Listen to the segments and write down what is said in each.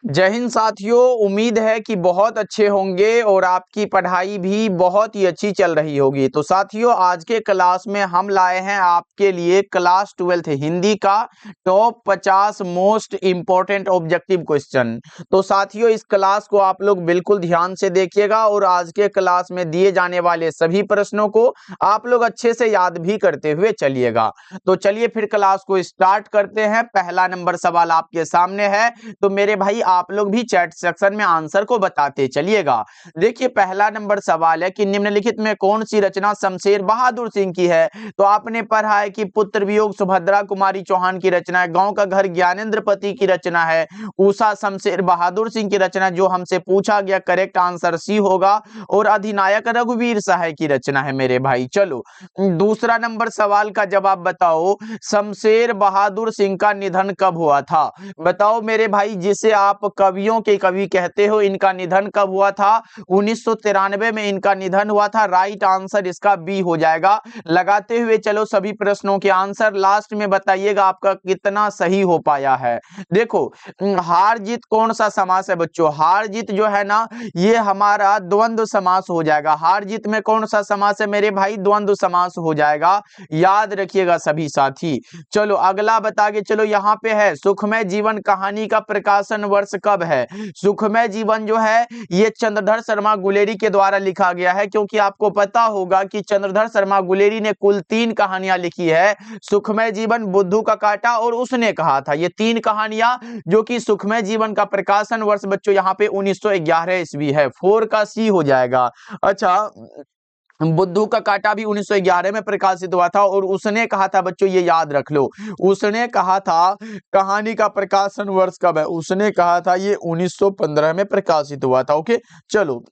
जय हिंद साथियों, उम्मीद है कि बहुत अच्छे होंगे और आपकी पढ़ाई भी बहुत ही अच्छी चल रही होगी। तो साथियों, आज के क्लास में हम लाए हैं आपके लिए क्लास 12th हिंदी का top 50 most important objective question. तो साथियों, इस क्लास को आप लोग बिल्कुल ध्यान से देखिएगा और आज के क्लास में दिए जाने वाले सभी प्रश्नों को आप लोग अच्छे से याद भी करते हुए चलिएगा। तो चलिए फिर क्लास को स्टार्ट करते हैं। पहला नंबर सवाल आपके सामने है, तो मेरे भाई आप लोग भी चैट सेक्शन में आंसर को बताते चलिएगा। देखिए, पहला नंबर सवाल है कि निम्नलिखित में कौन सी रचना शमशेर बहादुर सिंह की है। तो आपने पढ़ा है कि पुत्र वियोग सुभद्रा कुमारी चौहान की रचना है, गांव का घर ज्ञानेंद्र पति की रचना है, उषा शमशेर बहादुर सिंह की रचना जो हमसे पूछा गया, करेक्ट आंसर सी होगा। और अधिनायक रघुवीर सहाय की रचना है मेरे भाई। चलो दूसरा नंबर सवाल का जवाब बताओ, शमशेर बहादुर सिंह का निधन कब हुआ था। बताओ मेरे भाई, जिसे आप कवियों के कवि कहते हो, इनका निधन कब हुआ था। 1993 में इनका निधन हुआ था। राइट आंसर इसका बी हो जाएगा। लगाते हुए चलो सभी प्रश्नों के आंसर, लास्ट में बताइएगा आपका कितना सही हो पाया है। देखो, हार जीत कौन सा समास है बच्चों। हार जीत जो है ना, ये हमारा द्वंद्व समास हो जाएगा। हार जीत में कौन सा समास है मेरे भाई, द्वंद्व समास हो जाएगा। याद रखिएगा सभी साथी। चलो अगला बता के चलो, यहाँ पे है सुखमय जीवन कहानी का प्रकाशन वर्ष कब है। सुखमय जीवन जो है ये चंद्रधर शर्मा गुलेरी के द्वारा लिखा गया है, क्योंकि आपको पता होगा कि चंद्रधर शर्मा गुलेरी ने कुल 3 कहानियां लिखी है, सुखमय जीवन, बुद्धू का कांटा और उसने कहा था। ये 3 कहानियां जो कि सुखमय जीवन का प्रकाशन वर्ष बच्चों यहाँ पे 1911 ईस्वी है। 4 का सी हो जाएगा। अच्छा, बुद्धू का कांटा भी 1911 में प्रकाशित हुआ था और उसने कहा था बच्चों, ये याद रख लो, उसने कहा था कहानी का प्रकाशन वर्ष कब है। उसने कहा था ये 1915 में प्रकाशित हुआ था। ओके, चलो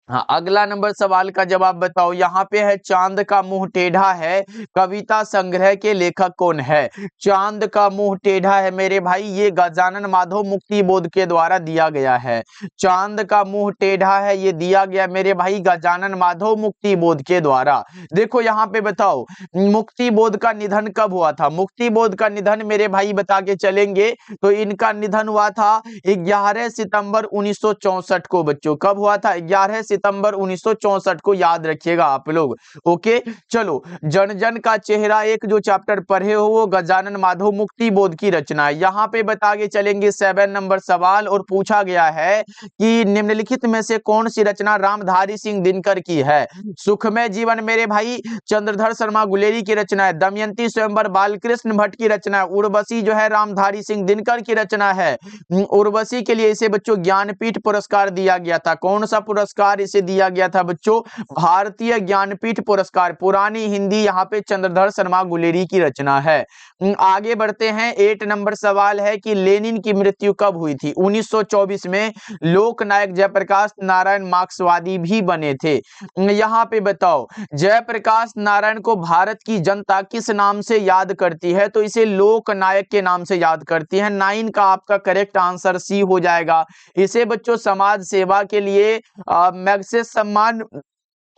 हाँ, अगला नंबर सवाल का जवाब बताओ। यहाँ पे है चांद का मुंह टेढ़ा है, कविता संग्रह के लेखक कौन है। चांद का मुंह टेढ़ा है मेरे भाई, ये गजानन माधव मुक्ति बोध के द्वारा दिया गया है। चांद का मुंह टेढ़ा है, ये दिया गया मेरे भाई गजानन माधव मुक्ति बोध के द्वारा। देखो यहाँ पे बताओ, मुक्ति बोध का निधन कब हुआ था। मुक्ति बोध का निधन मेरे भाई बता के चलेंगे, तो इनका निधन हुआ था 11 सितंबर 1964 को। बच्चों कब हुआ था, 11 सितंबर 1964 को, याद रखिएगा आप लोग। ओके, चलो जन जन का चेहरा एक जो चैप्टर पढ़े हो वो गजानन माधव मुक्ति बोध की रचना है। यहाँ पे बता के चलेंगे 7 नंबर सवाल, और पूछा गया है कि निम्नलिखित में से कौन सी रचना रामधारी सिंह दिनकर की है। सुखमय जीवन मेरे भाई चंद्रधर शर्मा गुलेरी की रचना है, दमयंती स्वयंवर बालकृष्ण भट्ट की रचना है, उर्वशी जो है रामधारी सिंह दिनकर की रचना है। उर्वशी के लिए इसे बच्चों ज्ञानपीठ पुरस्कार दिया गया था। कौन सा पुरस्कार इसे दिया गया था बच्चों, भारतीय ज्ञानपीठ पुरस्कार। पुरानी हिंदी यहाँ पे चंद्रधर शर्मा गुलेरी की रचना है। आगे बढ़ते हैं। 8 नंबर सवाल है कि लेनिन की मृत्यु कब हुई थी। 1924 में। लोकनायक जयप्रकाश नारायण मार्क्सवादी भी बने थे। यहाँ पे बताओ, जयप्रकाश नारायण को भारत की जनता किस नाम से याद करती है। तो इसे लोकनायक के नाम से याद करती है। 9 का आपका करेक्ट आंसर सी हो जाएगा। इसे बच्चों समाज सेवा के लिए मैग्सेसे सम्मान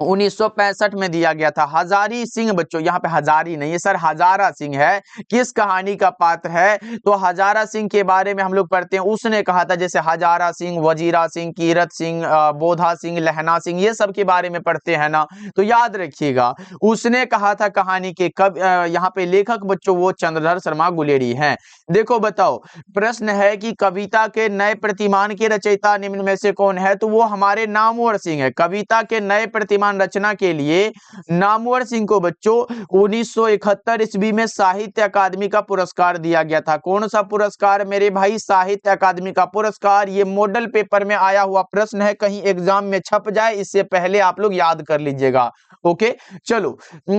1965 में दिया गया था। हजारी सिंह बच्चों, यहाँ पे हजारी नहीं है सर, हजारा सिंह है। किस कहानी का पात्र है, तो हजारा सिंह के बारे में हम लोग पढ़ते हैं। उसने कहा था, जैसे हजारा सिंह, वजीरा सिंह, कीरत सिंह, बोधा सिंह, लहना सिंह, ये सब के बारे में पढ़ते हैं ना, तो याद रखिएगा। उसने कहा था कहानी के कब, यहाँ पे लेखक बच्चों वो चंद्रधर शर्मा गुलेरी हैं। देखो बताओ, प्रश्न है कि कविता के नए प्रतिमान के रचयिता निम्न में से कौन है। तो वो हमारे नामवर सिंह है। कविता के नए प्रतिमान रचना के लिए नामवर सिंह को बच्चों 1971 ईस्वी में साहित्य अकादमी का पुरस्कार दिया गया था। कौन सा पुरस्कार मेरे भाई, साहित्य अकादमी का पुरस्कार। ये मॉडल पेपर में आया हुआ प्रश्न है, कहीं एग्जाम में छप जाए इससे पहले आप लोग याद कर लीजिएगा। ओके, चलो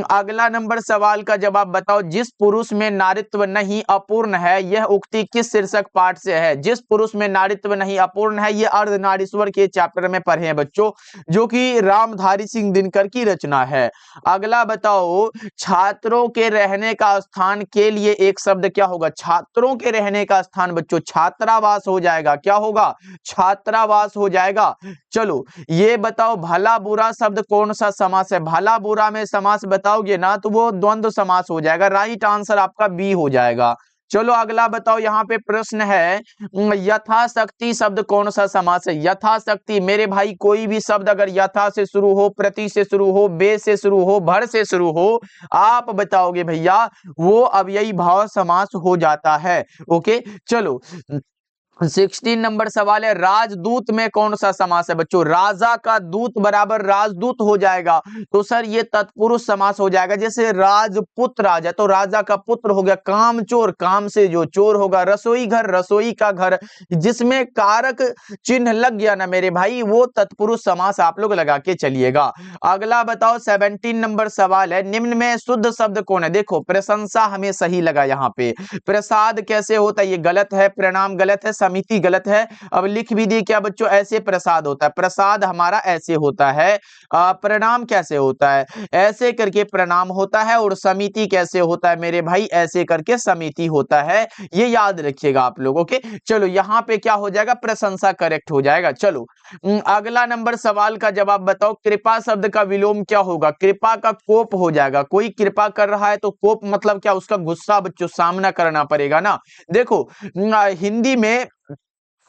अगला नंबर सवाल का जवाब बताओ। जिस पुरुष में नारीत्व नहीं अपूर्ण है, यह उक्ति किस शीर्षक पाठ से है। जिस पुरुष में नारीत्व नहीं अपूर्ण है, ये अर्धनारीश्वर के चैप्टर में पढ़े हैं बच्चों, जो कि रामधारी सिंह दिनकर की रचना है। अगला बताओ, छात्रों के रहने का स्थान के लिए एक शब्द क्या होगा। छात्रों के रहने का स्थान बच्चों छात्रावास हो जाएगा। क्या होगा, छात्रावास हो जाएगा। चलो ये बताओ, भला बुरा शब्द कौन सा समास है। भला बुरा में समास बताओगे ना, तो वो द्वंद्व समास हो जाएगा। राइट आंसर आपका बी हो जाएगा। चलो अगला बताओ, यहाँ पे प्रश्न है यथाशक्ति शब्द कौन सा समास है। यथाशक्ति मेरे भाई कोई भी शब्द अगर यथा से शुरू हो, प्रति से शुरू हो, बे से शुरू हो, भर से शुरू हो, आप बताओगे भैया वो अव्ययी भाव समास हो जाता है। ओके चलो 16 नंबर सवाल है, राजदूत में कौन सा समास है बच्चों। राजा का दूत बराबर राजदूत हो जाएगा, तो सर ये तत्पुरुष समास हो जाएगा। जैसे राजपुत्र राजा, तो राजा का पुत्र हो गया। कामचोर, काम से जो चोर होगा। रसोई घर, रसोई का घर, जिसमें कारक चिन्ह लग गया ना मेरे भाई, वो तत्पुरुष समास आप लोग लगा के चलिएगा। अगला बताओ 17 नंबर सवाल है, निम्न में शुद्ध शब्द कौन है। देखो प्रशंसा हमें सही लगा, यहाँ पे प्रसाद कैसे होता है, ये गलत है। प्रणाम गलत है, समिति गलत है। अब लिख भी दी क्या बच्चों, ऐसे प्रसाद होता है। प्रसाद हमारा ऐसे होता है। प्रणाम कैसे होता है, ऐसे करके प्रणाम होता है। और समिति कैसे होता है मेरे भाई, ऐसे करके समिति होता है। ये याद रखिएगा आप लोग। ओके चलो यहाँ पे क्या हो जाएगा, प्रशंसा करेक्ट हो जाएगा। चलो अगला नंबर सवाल का जवाब बताओ, कृपा शब्द का विलोम क्या होगा। कृपा का कोप हो जाएगा। कोई कृपा कर रहा है तो कोप मतलब क्या, उसका गुस्सा बच्चों सामना करना पड़ेगा ना। देखो हिंदी में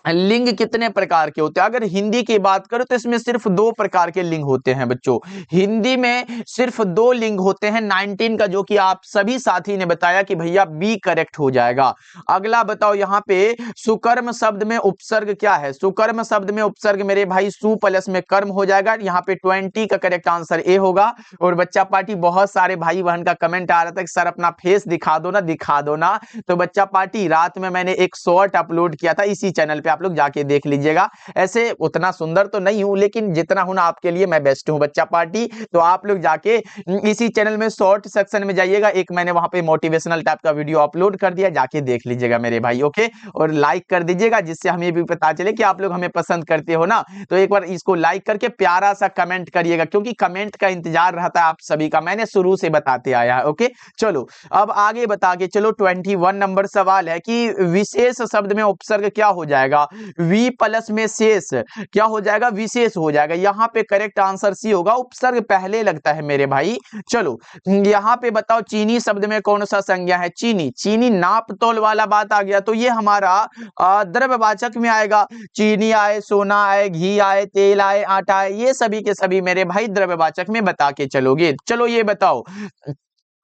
लिंग कितने प्रकार के होते हैं। अगर हिंदी की बात करो तो इसमें सिर्फ 2 प्रकार के लिंग होते हैं बच्चों। हिंदी में सिर्फ 2 लिंग होते हैं 19 का, जो कि आप सभी साथी ने बताया कि भैया बी करेक्ट हो जाएगा। अगला बताओ यहाँ पे सुकर्म शब्द में उपसर्ग क्या है। सुकर्म शब्द में उपसर्ग मेरे भाई सु प्लस में कर्म हो जाएगा। यहाँ पे 20 का करेक्ट आंसर ए होगा। और बच्चा पार्टी बहुत सारे भाई बहन का कमेंट आ रहा था कि सर अपना फेस दिखा दो ना, दिखा दो ना। तो बच्चा पार्टी रात में मैंने एक शॉर्ट अपलोड किया था इसी चैनल पे, आप लोग जाके देख लीजिएगा। ऐसे उतना सुंदर तो नहीं हूं, लेकिन जितना हूं ना आपके लिए मैं बेस्ट हूं बच्चा पार्टी। तो आप लोग जाके इसी चैनल में शॉर्ट सेक्शन में जाइएगा, एक मैंने वहां पे मोटिवेशनल टाइप का वीडियो अपलोड कर दिया, जाके देख लीजिएगा मेरे भाई। ओके और लाइक कर दीजिएगा, जिससे हमें भी पता चले कि आप लोग हमें पसंद करते हो ना। तो एक बार इसको लाइक करके प्यारा सा कमेंट करिएगा, क्योंकि कमेंट का इंतजार रहता है आप सभी का, मैंने शुरू से बताते आया है। ओके चलो अब आगे बता के चलो 21 नंबर सवाल है कि विशेष शब्द में उपसर्ग क्या हो जाएगा। वी प्लस में शेष क्या हो जाएगा, विशेष हो जाएगा। यहाँ पे करेक्ट आंसर सी होगा, उपसर्ग पहले लगता है मेरे भाई। चलो यहाँ पे बताओ चीनी शब्द में कौन सा संज्ञा है। चीनी, चीनी नाप तोल वाला बात आ गया, तो ये हमारा द्रव्यवाचक में आएगा। चीनी आए, सोना आए, घी आए, तेल आए, आटा आए, ये सभी के सभी मेरे भाई द्रव्यवाचक में बता के चलोगे। चलो ये बताओ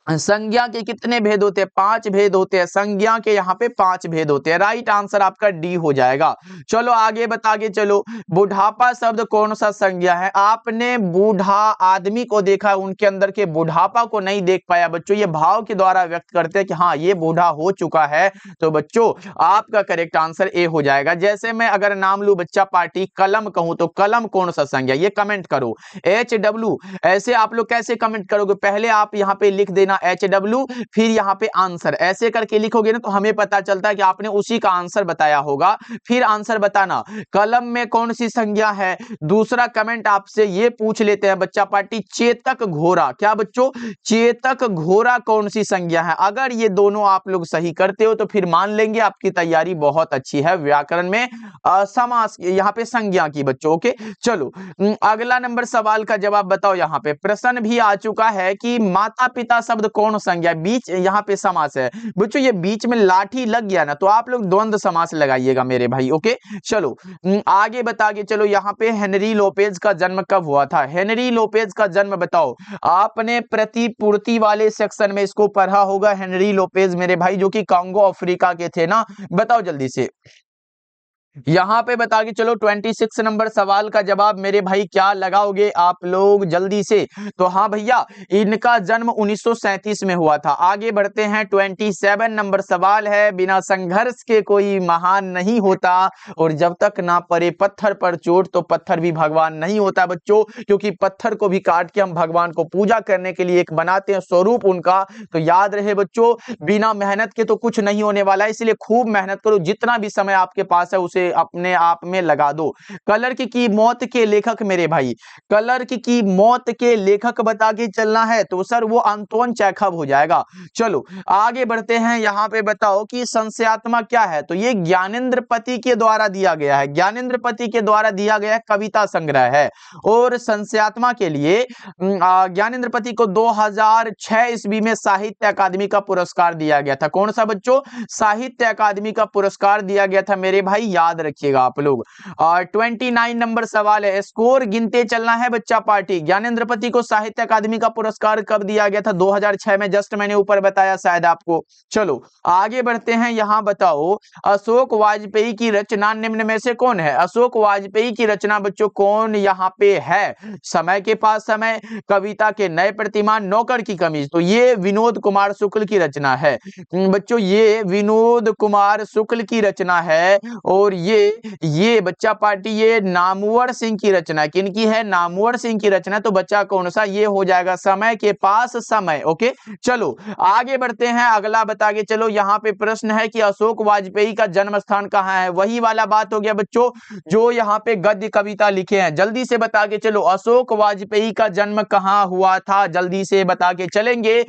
संज्ञा के कितने भेद होते हैं, 5 भेद होते हैं। संज्ञा के यहाँ पे 5 भेद होते हैं। राइट आंसर आपका डी हो जाएगा। चलो आगे बता के चलो, बुढ़ापा शब्द कौन सा संज्ञा है। आपने बूढ़ा आदमी को देखा, उनके अंदर के बुढ़ापा को नहीं देख पाया बच्चों, ये भाव के द्वारा व्यक्त करते हैं कि हाँ ये बूढ़ा हो चुका है। तो बच्चों आपका करेक्ट आंसर ए हो जाएगा। जैसे मैं अगर नाम लू बच्चा पार्टी कलम कहूं, तो कलम कौन सा संज्ञा, ये कमेंट करो। HW, ऐसे आप लोग कैसे कमेंट करोगे, पहले आप यहाँ पे लिख देना HW, फिर यहाँ पे आंसर, ऐसे करके लिखोगे ना तो हमें पता चलता है कि आपने उसी का आंसर बताया होगा। फिर आंसर बताना कलम में कौन सी संज्ञा है। दूसरा कमेंट आपसे ये पूछ लेते हैं बच्चा पार्टी, चेतक घोड़ा, क्या बच्चों चेतक घोड़ा कौन सी संज्ञा है। अगर ये दोनों आप लोग सही करते हो तो फिर मान लेंगे आपकी तैयारी बहुत अच्छी है व्याकरण में समास यहाँ पे संज्ञा की बच्चों। ओके चलो अगला नंबर सवाल का जवाब बताओ। यहाँ पे प्रश्न भी आ चुका है कि माता पिता शब्द कौन संज्ञा, बीच यहाँ पे समास है बच्चों। ये बीच में लाठी लग गया ना तो आप लोग द्वंद्व समास लगाइएगा मेरे भाई। ओके चलो आगे बता के चलो, यहाँ पे हेनरी लोपेज का जन्म कब हुआ था। हेनरी लोपेज का जन्म बताओ। आपने प्रतिपूर्ति वाले सेक्शन में इसको पढ़ा होगा। हेनरी लोपेज मेरे भाई जो कि कांगो अफ्रीका के थे ना, बताओ जल्दी से। यहां पे बता के चलो 26 नंबर सवाल का जवाब मेरे भाई क्या लगाओगे आप लोग जल्दी से। तो हाँ भैया इनका जन्म 1937 में हुआ था। आगे बढ़ते हैं 27 नंबर सवाल है, बिना संघर्ष के कोई महान नहीं होता और जब तक ना पड़े पत्थर पर चोट तो पत्थर भी भगवान नहीं होता बच्चों। क्योंकि पत्थर को भी काट के हम भगवान को पूजा करने के लिए एक बनाते हैं स्वरूप उनका। तो याद रहे बच्चों बिना मेहनत के तो कुछ नहीं होने वाला है, इसलिए खूब मेहनत करो, जितना भी समय आपके पास है उसे से अपने आप में लगा दो। क्लर्क की मौत के लेखक मेरे भाई, क्लर्क की मौत के लेखक बता के चलना है तो सर वो अंतोन चेखव हो जाएगा। चलो आगे बढ़ते हैं, यहाँ पे बताओ कि संशयात्मक क्या है, तो ये ज्ञानेंद्र पति के द्वारा दिया गया है, ज्ञानेंद्र पति के द्वारा दिया गया कविता संग्रह है। और संशयात्मा के लिए ज्ञानेंद्र पति को 2006 ईस्वी में साहित्य अकादमी का पुरस्कार दिया गया था। कौन सा बच्चों? साहित्य अकादमी का पुरस्कार दिया गया था मेरे भाई, याद रखिएगा आप लोग। 29 नंबर सवाल है, स्कोर गिनते चलना है बच्चा पार्टी। ज्ञानेंद्र पति को साहित्य अकादमी का पुरस्कार कब दिया गया था? 2006 में, जस्ट मैंने ऊपर बताया शायद आपको। चलो आगे बढ़ते हैं, यहां बताओ अशोक वाजपेयी की रचना निम्न में से कौन है? अशोक वाजपेयी की रचना बच्चों कौन यहाँ पे है? समय के पास समय, कविता के नए प्रतिमान, नौकर की कमीज। तो ये विनोद कुमार शुक्ल की रचना है बच्चों, ये विनोद कुमार शुक्ल की रचना है। और ये बच्चा पार्टी ये नामवर सिंह की रचना, किनकी है? नामवर सिंह की रचना। तो बच्चा कौन सा? ये हो जाएगा समय के पास समय। ओके चलो आगे बढ़ते हैं, अगला बता के चलो। यहाँ पे प्रश्न है कि अशोक वाजपेयी का जन्म स्थान कहाँ है? वही वाला बात हो गया बच्चों जो यहाँ पे गद्य कविता लिखे हैं, जल्दी से बता के चलो अशोक वाजपेयी का जन्म कहाँ हुआ था, जल्दी से बता के चलेंगे।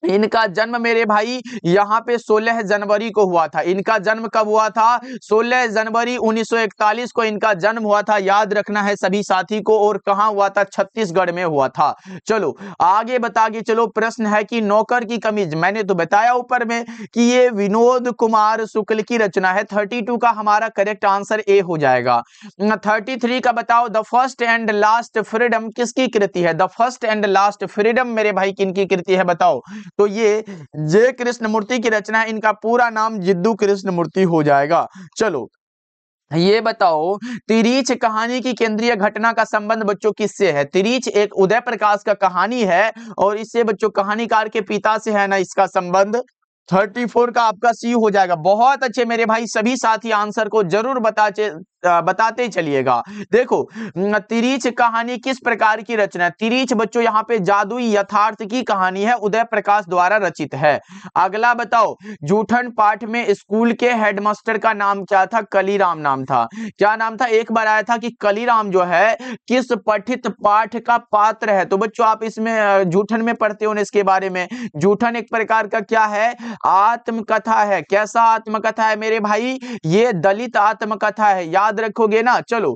इनका जन्म मेरे भाई यहाँ पे 16 जनवरी को हुआ था। इनका जन्म कब हुआ था? 16 जनवरी 1941 को इनका जन्म हुआ था, याद रखना है सभी साथी को। और कहाँ हुआ था? छत्तीसगढ़ में हुआ था। चलो आगे बता के चलो, प्रश्न है कि नौकर की कमीज, मैंने तो बताया ऊपर में कि ये विनोद कुमार शुक्ल की रचना है। 32 का हमारा करेक्ट आंसर ए हो जाएगा। 33 का बताओ, the first and last freedom किसकी कृति है? The first and last freedom मेरे भाई किनकी कृति है बताओ? तो ये जे कृष्णमूर्ति की रचना है। इनका पूरा नाम जिद्दू कृष्णमूर्ति हो जाएगा। चलो ये बताओ, तिरीच कहानी की केंद्रीय घटना का संबंध बच्चों किससे है? तिरीच एक उदय प्रकाश का कहानी है और इससे बच्चों कहानीकार के पिता से है ना इसका संबंध। 34 का आपका सी हो जाएगा। बहुत अच्छे मेरे भाई, सभी साथी आंसर को जरूर बताते चलिएगा। देखो तिरीच कहानी किस प्रकार की रचना है? तिरीच बच्चों यहाँ पे जादुई यथार्थ की कहानी है, उदय प्रकाश द्वारा रचित है। अगला बताओ, जूठन पाठ में स्कूल के हेडमास्टर का नाम क्या था? कलीराम नाम था। क्या नाम था? एक बार आया था कि कलीराम जो है किस पठित पाठ का पात्र है। तो बच्चों आप इसमें जूठन में पढ़ते हो इसके बारे में। जूठन एक प्रकार का क्या है? आत्मकथा है। कैसा आत्मकथा है मेरे भाई? ये दलित आत्मकथा है, याद रखोगे ना। चलो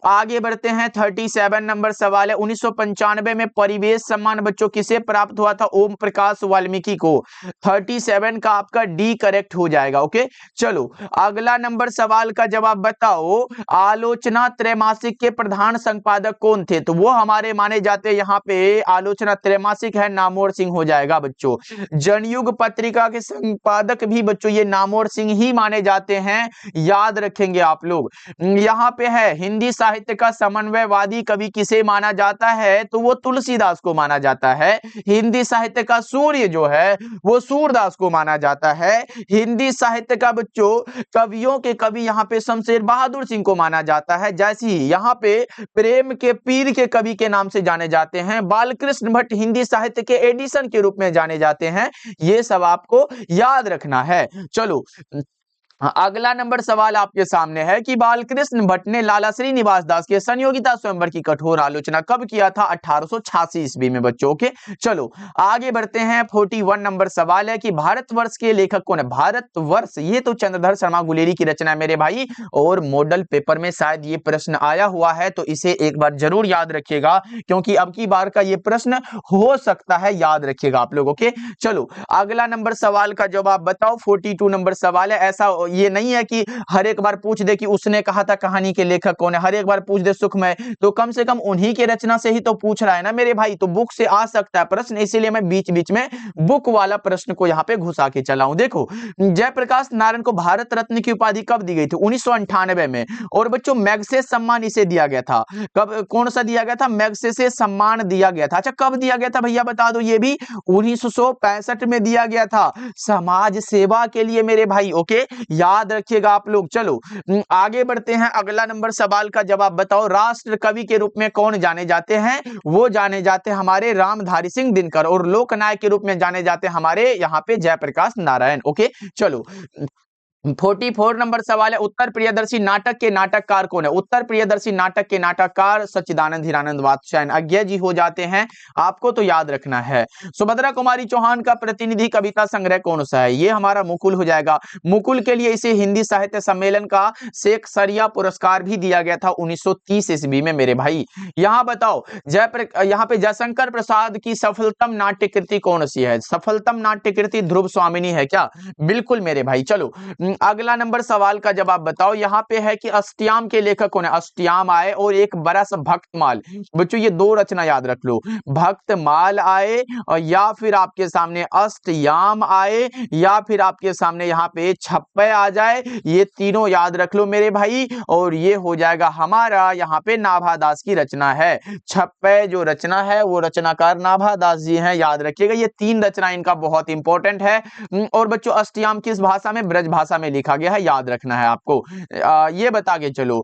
आगे बढ़ते हैं, 37 नंबर सवाल है, 1995 में परिवेश सम्मान बच्चों किसे प्राप्त हुआ था? ओम प्रकाश वाल्मीकि को। 37 का आपका डी करेक्ट हो जाएगा। ओके चलो अगला नंबर सवाल का जवाब बताओ, आलोचना त्रैमासिक के प्रधान संपादक कौन थे? तो वो हमारे माने जाते यहाँ पे आलोचना त्रैमासिक है, नामवर सिंह हो जाएगा बच्चों। जनयुग पत्रिका के संपादक भी बच्चों ये नामवर सिंह ही माने जाते हैं, याद रखेंगे आप लोग। यहाँ पे है हिंदी साहित्य का समन्वयवादी कवि किसे माना जाता है? तो वो तुलसीदास को माना जाता है। हिंदी साहित्य का सूर्य जो है वो सूरदास को माना जाता है। हिंदी साहित्य का बच्चों कवियों के कवि यहाँ पे शमशेर बहादुर सिंह को माना जाता है। जैसे ही यहाँ पे प्रेम के पीर के कवि के नाम से जाने जाते हैं। बालकृष्ण भट्ट हिंदी साहित्य के एडिसन के रूप में जाने जाते हैं। ये सब आपको याद रखना है। चलो अगला नंबर सवाल आपके सामने है कि बालकृष्ण भट्ट ने लाला श्रीनिवास दास के संयोगिता स्वयंवर की कठोर आलोचना कब किया था? 1886 ईस्वी में बच्चों के। चलो आगे बढ़ते हैं, 41 नंबर सवाल है कि भारतवर्ष के लेखक कौन है? भारतवर्ष ये तो चंद्रधर शर्मा गुलेरी की रचना है मेरे भाई, और मॉडल पेपर में शायद ये प्रश्न आया हुआ है, तो इसे एक बार जरूर याद रखिएगा क्योंकि अब की बार का ये प्रश्न हो सकता है, याद रखिएगा आप लोग। ओके चलो अगला नंबर सवाल का जवाब बताओ, 42 नंबर सवाल है। ऐसा ये नहीं है कि हर एक बार पूछ दे कि उसने कहा था कहानी के लेखक कौन है, हर एक बार पूछ दे सुखमय, तो कम से कम उन्हीं के रचना से ही तो पूछ रहा है ना मेरे भाई, तो बुक से आ सकता है प्रश्न, इसीलिए मैं बीच बीच में बुक वाला प्रश्न को यहाँ पे घुसा के चला हूं। देखो जयप्रकाश नारायण को भारत रत्न की उपाधि कब दी गई थी? 1998 में। और बच्चों मैग्सेसे सम्मान इसे दिया गया था। कब, कौन सा दिया गया था? मैग्सेसे सम्मान दिया गया था। अच्छा कब दिया गया था भैया बता दो? ये भी 1965 में दिया गया था, समाज सेवा के लिए मेरे भाई। ओके याद रखिएगा आप लोग। चलो आगे बढ़ते हैं, अगला नंबर सवाल का जवाब बताओ, राष्ट्र कवि के रूप में कौन जाने जाते हैं? वो जाने जाते हैं हमारे रामधारी सिंह दिनकर, और लोकनायक के रूप में जाने जाते हैं हमारे यहाँ पे जयप्रकाश नारायण। ओके चलो 44 नंबर सवाल है, उत्तर प्रियदर्शी नाटक के नाटककार कौन है? उत्तर प्रियदर्शी नाटक के नाटककार सच्चिदानंद हीरानंद वात्स्यायन अज्ञे जी हो जाते हैं, आपको तो याद रखना है। सुभद्रा कुमारी चौहान का प्रतिनिधि कविता संग्रह कौन सा है? ये हमारा मुकुल हो जाएगा। मुकुल के लिए इसे हिंदी साहित्य सम्मेलन का शेखसरिया पुरस्कार भी दिया गया था 1930 ईस्वी में मेरे भाई। यहाँ बताओ, यहाँ पे जयशंकर प्रसाद की सफलतम नाट्य कृति कौन सी है? सफलतम नाट्य कृति ध्रुव स्वामिनी है क्या? बिल्कुल मेरे भाई। चलो अगला नंबर सवाल का जवाब बताओ। यहाँ पे है कि अष्टयाम के लेखक कौन है? अष्टयाम आए और एक बरस भक्तमाल। बच्चों ये दो रचना याद रख लो, भक्तमाल आए और या फिर आपके सामने अष्टयाम आए या फिर आपके सामने यहाँ पे छप्पे आ जाए, ये तीनों याद रख लो मेरे भाई। और ये हो जाएगा हमारा यहाँ पे नाभादास की रचना है। छप्पे जो रचना है वो रचनाकार नाभादास जी हैं, याद रखिएगा। ये तीन रचना इनका बहुत इंपॉर्टेंट है। और बच्चों अष्टयाम किस भाषा में? ब्रज भाषा में लिखा गया है, याद रखना है आपको। ये बता के चलो,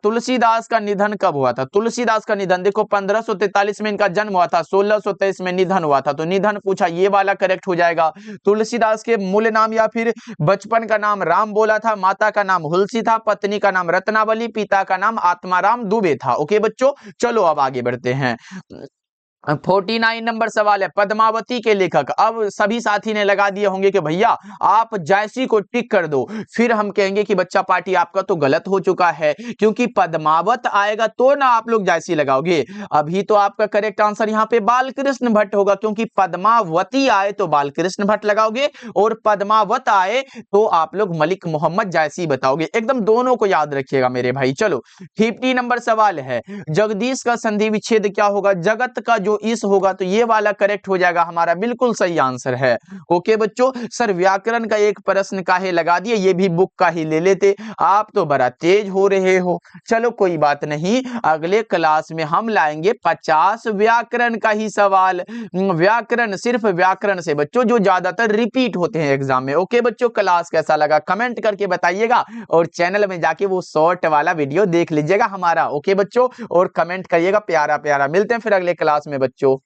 तुलसीदास का निधन कब हुआ था? तुलसीदास का निधन देखो 1543 में इनका जन्म हुआ था, 1623 में निधन हुआ था। तो निधन पूछा, ये वाला करेक्ट हो जाएगा। तुलसीदास के मूल नाम या फिर बचपन का नाम राम बोला था, माता का नाम हुलसी था, पत्नी का नाम रत्नावली, पिता का नाम आत्माराम दुबे था। ओके बच्चों, चलो अब आगे बढ़ते हैं। 49 नंबर सवाल है, पद्मावती के लेखक। अब सभी साथी ने लगा दिए होंगे कि भैया आप जैसी को टिक कर दो, फिर हम कहेंगे कि बच्चा पार्टी आपका तो गलत हो चुका है, क्योंकि पद्मावत आएगा तो ना आप लोग जैसी लगाओगे। अभी तो आपका करेक्ट आंसर यहाँ पे बालकृष्ण भट्ट होगा, क्योंकि पद्मावती आए तो बालकृष्ण भट्ट लगाओगे और पद्मावत आए तो आप लोग मलिक मोहम्मद जैसी बताओगे। एकदम दोनों को याद रखिएगा मेरे भाई। चलो 50 नंबर सवाल है, जगदीश का संधि विच्छेद क्या होगा? जगत का जो इस होगा, तो ये वाला करेक्ट हो जाएगा हमारा, बिल्कुल सही आंसर है। ओके बच्चों, सर व्याकरण का एक प्रश्न काहे लगा दिए, ये भी बुक का ही ले लेते, आप तो बड़ा तेज हो रहे हो। चलो कोई बात नहीं, अगले क्लास में हम लाएंगे 50 व्याकरण का ही सवाल। व्याकरण, सिर्फ व्याकरण से बच्चों, जो ज्यादातर रिपीट होते हैं एग्जाम में। ओके बच्चों, क्लास कैसा लगा कमेंट करके बताइएगा और चैनल में जाके वो शॉर्ट वाला वीडियो देख लीजिएगा हमारा। ओके बच्चों, और कमेंट करिएगा प्यारा प्यारा। मिलते हैं फिर अगले क्लास में बच्चों।